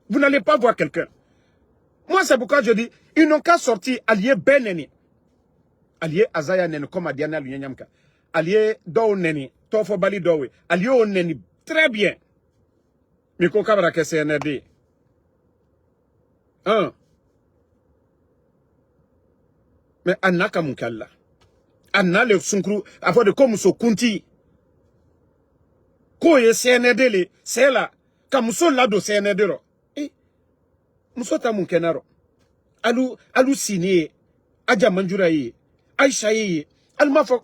vous n'allez pas voir quelqu'un. Moi c'est pourquoi je dis ils n'ont qu'à sortir allié beneni allié azaya neni comme adiana lunyamka allié do neni tofo bali dowe allié on neni très bien mais ko kabra ke CNRD mais anaka mukalla anale sunkru afo de comme so kunti ko ye CNRD le c'est là comme so la do CNRD ro muso ta mun kenaro alu sini aja manjura yi aisha yi alma fo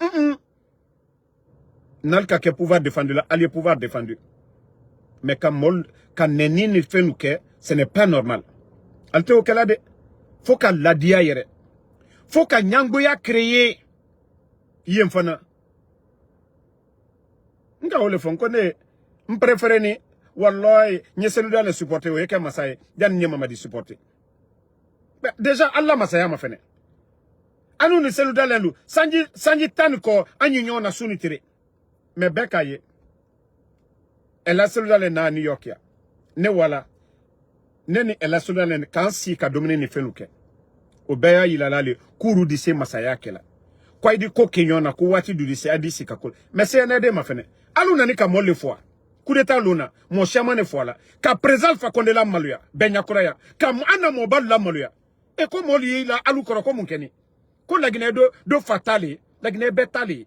nalka ke pouvoir défendre là allié pouvoir défendre mais quand neni ni fenuke ce n'est pas normal alte o kala de faut ka ladia yere faut ka nyango ya créer yem fana nga ole fon ko ne m'préférer ni wallahi nyeselu dale supporter o yeke masaye dan nyema madi supporter déjà Allah masaya ma fene anu ni selu dale lu sanji tan ko anyinyo na sunitire mais bekaye ela selu dale na New York ya ne wala neni ela selu dale kan si ka dominer ni fenuke obeya yilalale kuru dise masaya kela kwa idi ko kenyona ko wati du dise adisi kakol mais c'est nede ma fene alu nani ka molle fois coup d'état luna mon chaman ne fois là ka présent fa konde la maluya benya koraya ka ana mo bal la maluya e ko moli la alu koro ko munkeni ko lagine do fatali lagine betali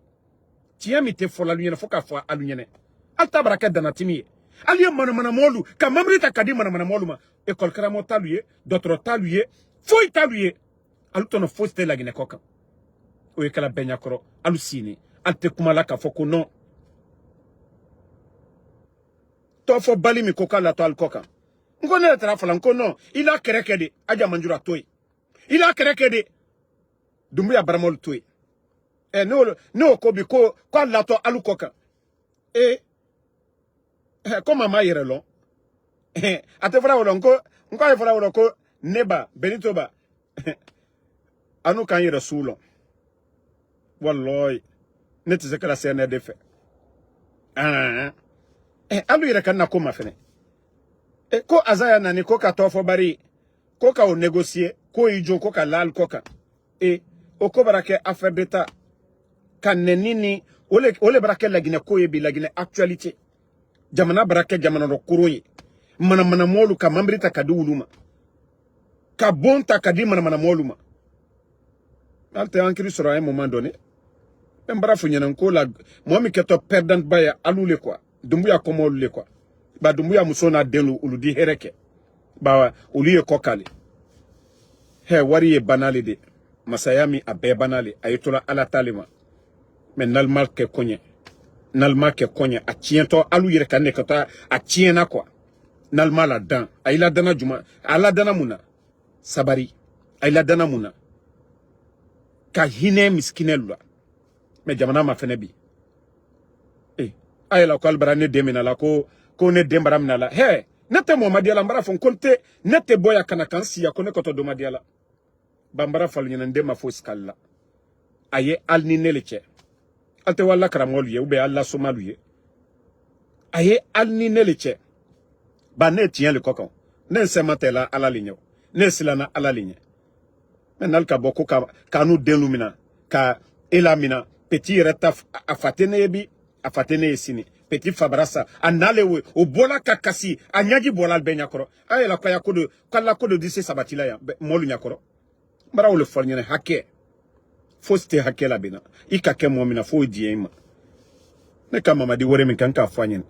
tiami te fola lunyene foka fo alunyene alta baraka danatimi aliye mana molu ka mamrita kadi mana molu ma e kol kramo taluye d'autres taluye foi taluye alu tono foste lagine koka o e kala benya koro alu sini ante kumala ka foko non tofo bali mi koka la to al koka ngone tra fala nkono ila kerekede aja manjura toy ila kerekede dumbuya baramol toy no ko bi ko la to alu koka comme ma yere lo ate fala wolo nko e fala wolo ko neba benito ba anu kan yere sulo wallahi net zekala CNRD fe alu yere kan na ko mafene ko azaya nani ko ka tofo bari ko ka o négocier ko ijo ko ka lal ko ka o ko barake affaire d'état kan nenini ole barake lagine ko yebi lagine actualité jamana barake jamana ro kuroyi mana molu ka mambrita kadi uluma ka bonta kadi mana moluma alte ankiri sur un moment donné mbara funyana ko la mo mi keto perdant baya alule quoi dumbuya komo lule quoi ba dumbuya musona delu uludi hereke ba uliye kokale he wari e banale de masayami abe banale ayitola ala talima mais nalmal ke konye a tiento alu yere kanne kata a tiena quoi nalmal adan ayila dana juma ala dana muna sabari ayila dana muna ka hine miskinelula mais jamana ma fene bi ayela ko albarane demina la ko ne dembaram na la he nete mo madiala mbara fon konte nete boya kana kansi ya kone koto do madiala bambara falnyana ndema fo skalla aye alni neleche alte wala karamolu ye ube alla somalu ye aye alni neleche ba ne tien le kokon ne sematela ala linyo ne silana ala linye menal ka boko ka nu delumina ka elamina petit reta afatene bi afatene sini petit fabrasa analewe o bola kakasi anyaji bola albenya koro ayela kwa yakodo kala kodo dise sabatila ya molu nyakoro bara ole folnyene hake foste hake la bina ikake momina fo diema ne kama madi wore min kanka fanyen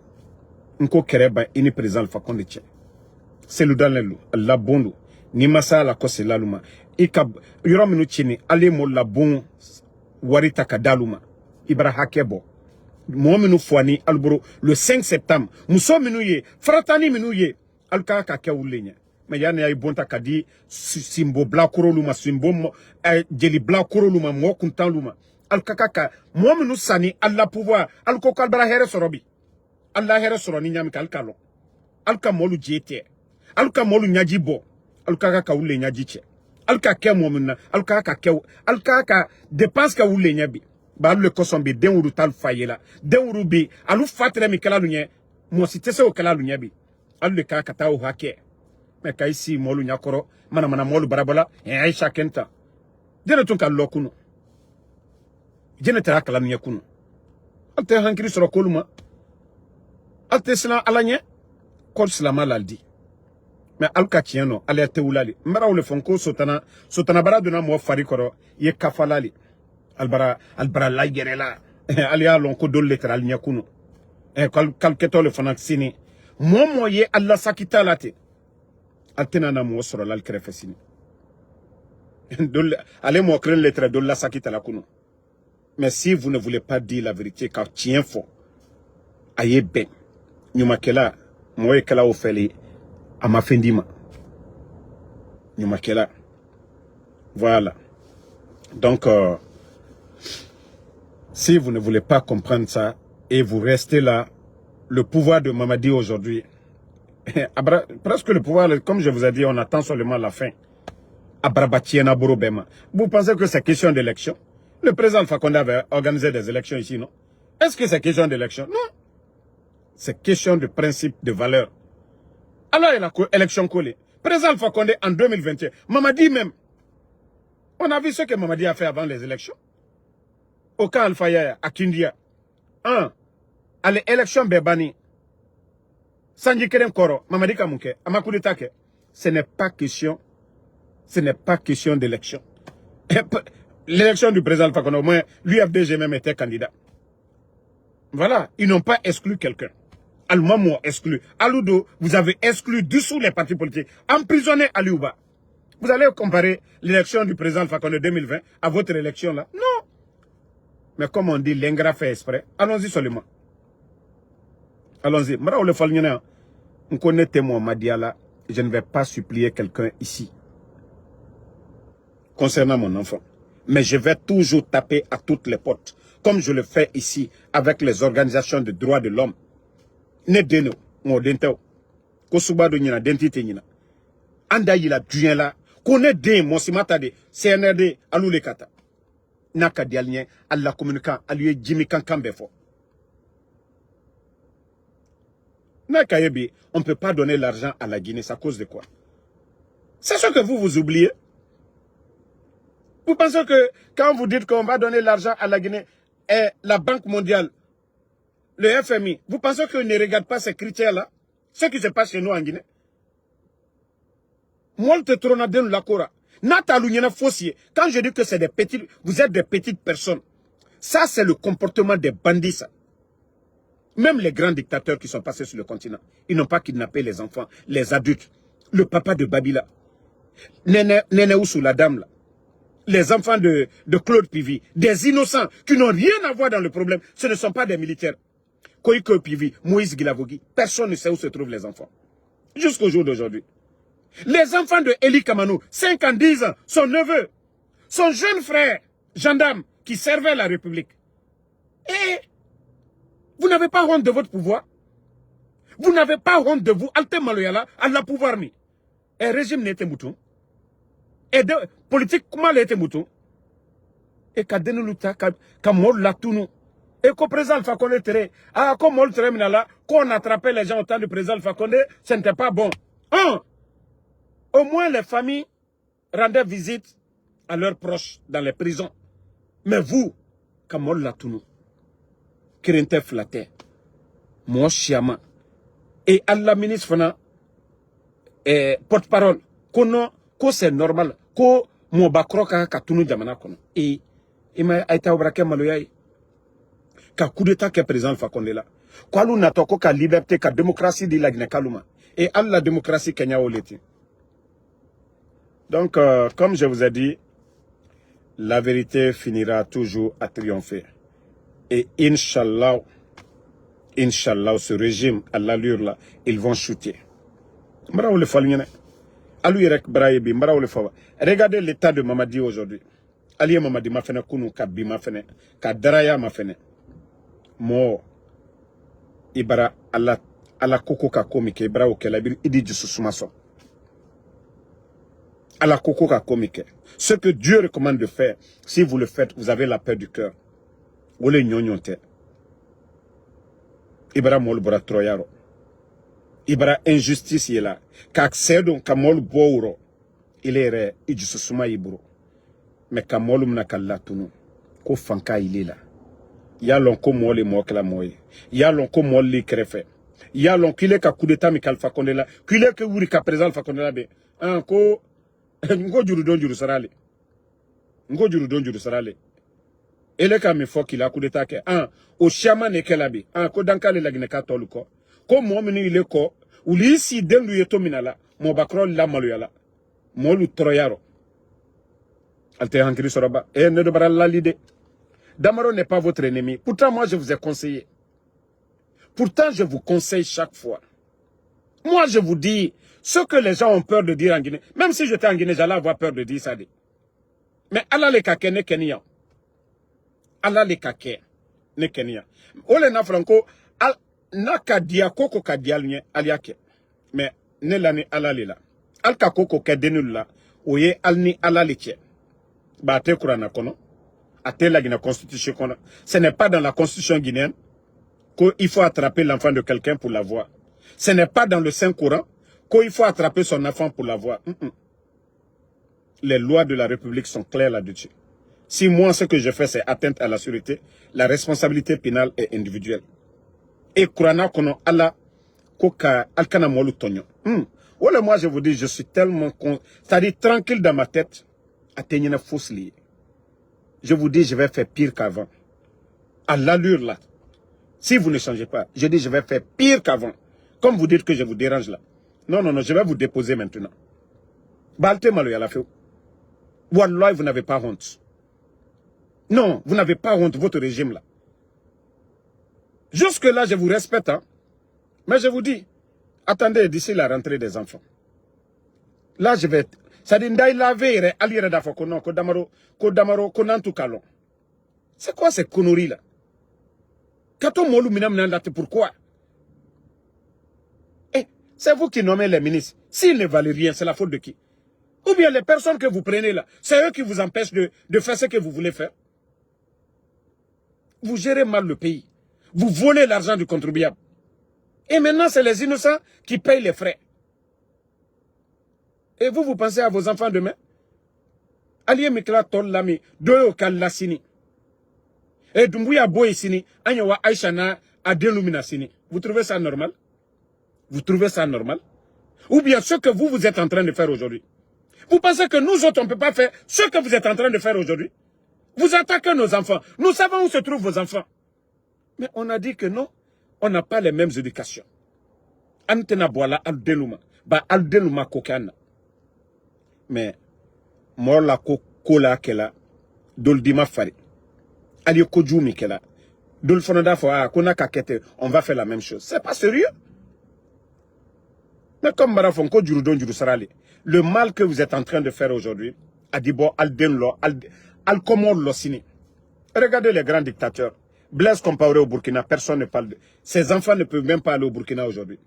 nko kereba ini président fa kondiche selu danelu la bondu ni masala ko selaluma ika yoro minu chini ale mo la bon warita kadaluma ibra hakebo mo minu fwani alburo le 5 septembre muso minu ye fratani minu ye alka ka kewulenya mais yana ay bonta kadi simbo bla koroluma simbo jeli bla koroluma mo kuntaluma alka ka mo minu sani alla pouvoir alko kalbara here sorobi alla here soroni nyam kalkalo alka molu jete alka molu nyajibo alka ka wulle nyajiche alka ke mo minna alka ka ke alka ka dépense ka wulle nyabi ba le kosombe denwuru tal fayela denwuru bi alu fatre mi kala lunye mo sitese o kala lunye bi alu le ka kata o hake me kai si molu nyakoro mana molu barabola Aisha Kenta jene tun ka lokunu jene tara kala lunye kunu alte hankiri soro koluma alte sila alanye kol silama laldi mais alka tieno ale teulali mbara wole fonko sotana baraduna mo fari koro ye kafalali albara la gerela ali ya lon ko dolle teral nyakunu kalketo le fana sini momo ye alla sakita late altena na mo soro lal krefe sini dolle ale mo kren lettre dolla sakita la kunu mais si vous ne voulez pas dire la vérité car tien fort aye ben nyuma kela mo ye kala o feli ama fendima nyuma kela voilà donc si vous ne voulez pas comprendre ça et vous restez là, le pouvoir de Mamadi aujourd'hui, presque le pouvoir, comme je vous ai dit, on attend seulement la fin. Vous pensez que c'est question d'élection? Le président Fakonde avait organisé des élections ici, non? Est-ce que c'est question d'élection? Non. C'est question de principe, de valeur. Alors il y a l'élection collée. Président Fakonde en 2021, Mamadi même, on a vu ce que Mamadi a fait avant les élections. Au cas Alpha Yaya, à Kindia. À l'élection Bebani. Sanji Kerem Koro, Mamadi Kamouke, Amakudetake. Ce n'est pas question d'élection. L'élection du président Alpha Condé, au moins, l'UFDG même était candidat. Voilà, ils n'ont pas exclu quelqu'un. Al-Mamou exclu. Aloudo, vous avez exclu dessous les partis politiques. Emprisonné Aliouba. Vous allez comparer l'élection du président Alpha Condé 2020 à votre élection là? Non. Mais comme on dit, l'ingrat fait exprès. Allons-y seulement. Allons-y. On connaît témoin Madiala. Je ne vais pas supplier quelqu'un ici. Concernant mon enfant. Mais je vais toujours taper à toutes les portes. Comme je le fais ici avec les organisations de droits de l'homme. Ne deno. Modenteo. Kosubado nina dentité nina. Anda yila duyen la. Kone den monsimata de CNRD alou le kata. Naka dialien, alla communicant, allié Jimmy Kankambefo. Naka yebi, on ne peut pas donner l'argent à la Guinée, c'est à cause de quoi? C'est ce que vous oubliez. Vous pensez que quand vous dites qu'on va donner l'argent à la Guinée et la Banque mondiale, le FMI, vous pensez qu'on ne regarde pas ces critères-là? Ce qui se passe chez nous en Guinée? Molte tronaden la Cora. Quand je dis que c'est des petites, vous êtes des petites personnes. Ça, c'est le comportement des bandits, ça. Même les grands dictateurs qui sont passés sur le continent, ils n'ont pas kidnappé les enfants, les adultes. Le papa de Babila, Néné Oussou, la dame, là. Les enfants de Claude Pivi, des innocents qui n'ont rien à voir dans le problème. Ce ne sont pas des militaires. Koïko Pivi, Moïse Guilavogui, personne ne sait où se trouvent les enfants. Jusqu'au jour d'aujourd'hui. Les enfants de Eli Kamanou, 5 ans, 10 ans, son neveu, son jeune frère, gendarme, qui servait la République. Et vous n'avez pas honte de votre pouvoir. Vous n'avez pas honte de vous. Alte Maloyala, Allah pouvoir mi. Et régime n'était mouton. Et de politique, comment l'était mouton. Et qu'a dénou l'outa, qu'a mort la tounou. Et qu'au président Alpha Condé tere, comme on le là, qu'on attrapait les gens au temps du président Alpha Condé, ce n'était pas bon. Au moins les familles rendaient visite à leurs proches dans les prisons. Mais vous, comme on l'a tout, Kirinte flatte, moi chiama, et Allah ministre fana, porte-parole, que c'est normal, que mon bakroka katunu jamana kono. Et il m'a été obraké maloyai. Ka coup d'état qui est présent Alpha Condé là. Quoi l'on n'a ka liberté, ka démocratie de la Guinée Kaluma. Et Allah démocratie Kenya oleti. Donc, comme je vous ai dit, la vérité finira toujours à triompher. Et Inch'Allah, Inch'Allah, ce régime à l'allure là, ils vont chuter. Regardez l'état de Mamadi aujourd'hui. Ali Mamadi m'a fait kunu kabi m'a fait ka daraya m'a fait. Mo ibara ala koko ka komike ibara o kelabir idi jususumaso. Ala koko ka komike. Ce que Dieu recommande de faire, si vous le faites, vous avez la paix du cœur. Wole nyonyonte. Ibara mol bora troyaro. Ibara injustice yela. Ka accède ka mol bouro. Il est ijususuma iburo. Mais ka mol mna kala tunu. Ko fanka il est là. Yalon ko mol mo kala moye. Yalon ko mol li krefe. Yalon kile ka coup d'état mi kalfa kondela. Kile ke wuri ka président fa kondela be. An ko ngo juru don juru sarale. Ngo juru don juru sarale. Ele ka mi fo kila coup d'état ke. An o chama ne kelabi. An ko dankale lagine ka tolu ko. Ko mo mini ile ko uli si dendu yeto minala. Mo bakro la maluyala. Mo lu troyaro. Alte hankiri soroba. E ne dobara la lide. Damaro n'est pas votre ennemi. Pourtant, moi, je vous ai conseillé. Pourtant, je vous conseille chaque fois. Moi, je vous dis ce que les gens ont peur de dire en Guinée. Même si j'étais en Guinée, j'allais avoir peur de dire ça. Mais Allah le kake ne Kenya. Allah le kake ne Kenya. Ole na franco na kadia koko kadial nye aliake. Mais ne lani Allah le la. Al ka koko kedenul la. Oye al ni Allah le tche. Ba te kurana kono. Constitution. Ce n'est pas dans la constitution guinéenne qu'il faut attraper l'enfant de quelqu'un pour l'avoir. Ce n'est pas dans le Saint-Coran qu'il faut attraper son enfant pour l'avoir. Les lois de la République sont claires là-dessus. Si moi, ce que je fais, c'est atteinte à la sûreté, la responsabilité pénale est individuelle. Et Kurana kono Allah koka alkana molu tonyo. Moi, je vous dis, je suis tellement c'est-à-dire tranquille dans ma tête, atteignez une fausse liée. Je vous dis, je vais faire pire qu'avant. À l'allure là. Si vous ne changez pas, je dis, je vais faire pire qu'avant. Comme vous dites que je vous dérange là. Non, non, non, je vais vous déposer maintenant. Balte malo la feu. Wallah, vous n'avez pas honte. Non, vous n'avez pas honte, votre régime là. Jusque là, je vous respecte, hein. Mais je vous dis, attendez d'ici la rentrée des enfants. Là, je vais... Ça dit laver alire d'affaires c'est quoi ces conneries là? Pourquoi? Eh, c'est vous qui nommez les ministres. S'ils ne valent rien, c'est la faute de qui? Ou bien les personnes que vous prenez là, c'est eux qui vous empêchent de faire ce que vous voulez faire. Vous gérez mal le pays. Vous volez l'argent du contribuable. Et maintenant, c'est les innocents qui payent les frais. Et vous, vous pensez à vos enfants demain? Aliye mikla tol lami, doyo kalla sini. Et Dumbuya boy sini, anyawa Aïcha na adelumina sini. Vous trouvez ça normal? Vous trouvez ça normal? Ou bien ce que vous êtes en train de faire aujourd'hui? Vous pensez que nous autres, on ne peut pas faire ce que vous êtes en train de faire aujourd'hui? Vous attaquez nos enfants. Nous savons où se trouvent vos enfants. Mais on a dit que non, on n'a pas les mêmes éducations. Antena boala aldeluma, ba aldeluma kokana. Mais moi la kola kela doldima fari ali kojumi kela dol fonada fa kona kakete on va faire la même chose. C'est pas sérieux. Mais comme marafon ko juru don juru sarali, le mal que vous êtes en train de faire aujourd'hui adibo aldenlo al komor losini. Regardez les grands dictateurs. Blaise Compaoré au Burkina, personne ne parle de... Ses enfants ne peuvent même pas aller au Burkina aujourd'hui.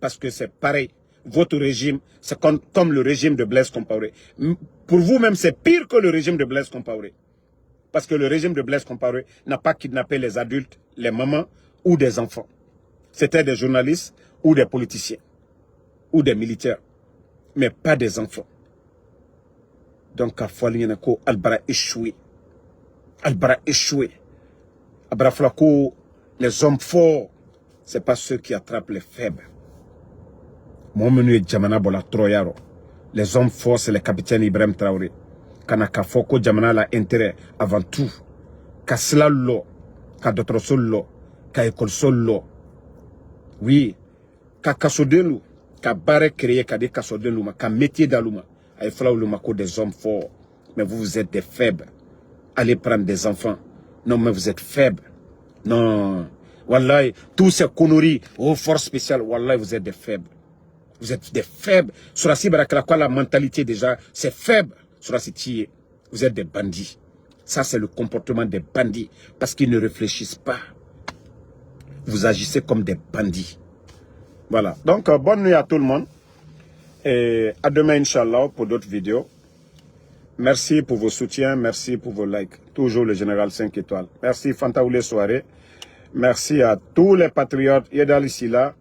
Parce que c'est pareil. Votre régime, c'est comme le régime de Blaise Compaoré. Pour vous-même, c'est pire que le régime de Blaise Compaoré. Parce que le régime de Blaise Compaoré n'a pas kidnappé les adultes, les mamans ou des enfants. C'était des journalistes ou des politiciens ou des militaires. Mais pas des enfants. Donc, à Foualienako, Albara échoué. Albara échoué. Abraflako, les hommes forts, c'est pas ceux qui attrapent les faibles. Mon menu est Djamana Bola Troyaro. Les hommes forts, c'est le capitaine Ibrahim Traoré. Kanaka Foko Djamana la intérêt avant tout. Ka Slalo, ka Dotro Solo, ka École Solo. Oui, ka Kasodelu, ka Bare créé, ka de Kasodelu, ka métier d'Aluma. Aïfla Luma ko des hommes forts. Mais vous êtes des faibles. Allez prendre des enfants. Non, mais vous êtes faibles. Non. Wallahi, tous ces conneries, aux forces spéciales, wallahi, vous êtes des faibles. Vous êtes des faibles. Sur la Barakala, la mentalité déjà, c'est faible. Sur la Tiye, vous êtes des bandits. Ça, c'est le comportement des bandits. Parce qu'ils ne réfléchissent pas. Vous agissez comme des bandits. Voilà. Donc, bonne nuit à tout le monde. Et à demain, Inch'Allah, pour d'autres vidéos. Merci pour vos soutiens. Merci pour vos likes. Toujours le général 5 étoiles. Merci, Fantaoulé Soirée. Merci à tous les patriotes. Yedal ici là.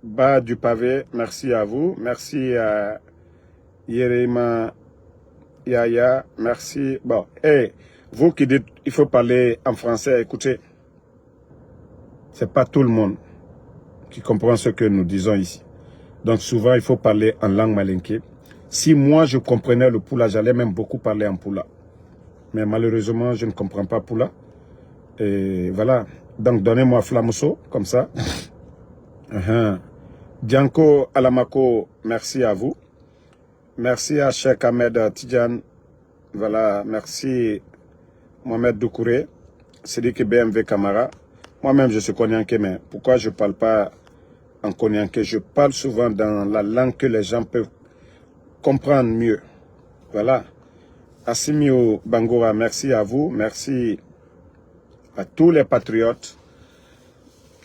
Bas du pavé. Merci à vous. Merci à Yerima Yaya. Merci. Bon. Et vous qui dites il faut parler en français, écoutez. C'est pas tout le monde qui comprend ce que nous disons ici. Donc souvent, il faut parler en langue malinké. Si moi, je comprenais le Pula, j'allais même beaucoup parler en Pula. Mais malheureusement, je ne comprends pas Pula. Et voilà. Donc, donnez-moi Flamousso, comme ça. Dianko Alamako, merci à vous. Merci à Cheikh Ahmed Tidjan. Voilà, merci Mohamed Doukouré. Sédik BMW Kamara. Moi-même, je suis Konyanké, mais pourquoi je ne parle pas en Konyanké? Je parle souvent dans la langue que les gens peuvent comprendre mieux. Voilà. Assimio Bangoura, merci à vous. Merci à tous les patriotes.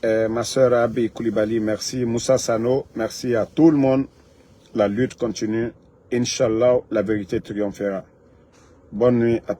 Ma soeur Abi Koulibaly, merci. Moussa Sano, merci à tout le monde. La lutte continue. Inch'Allah, la vérité triomphera. Bonne nuit à tous.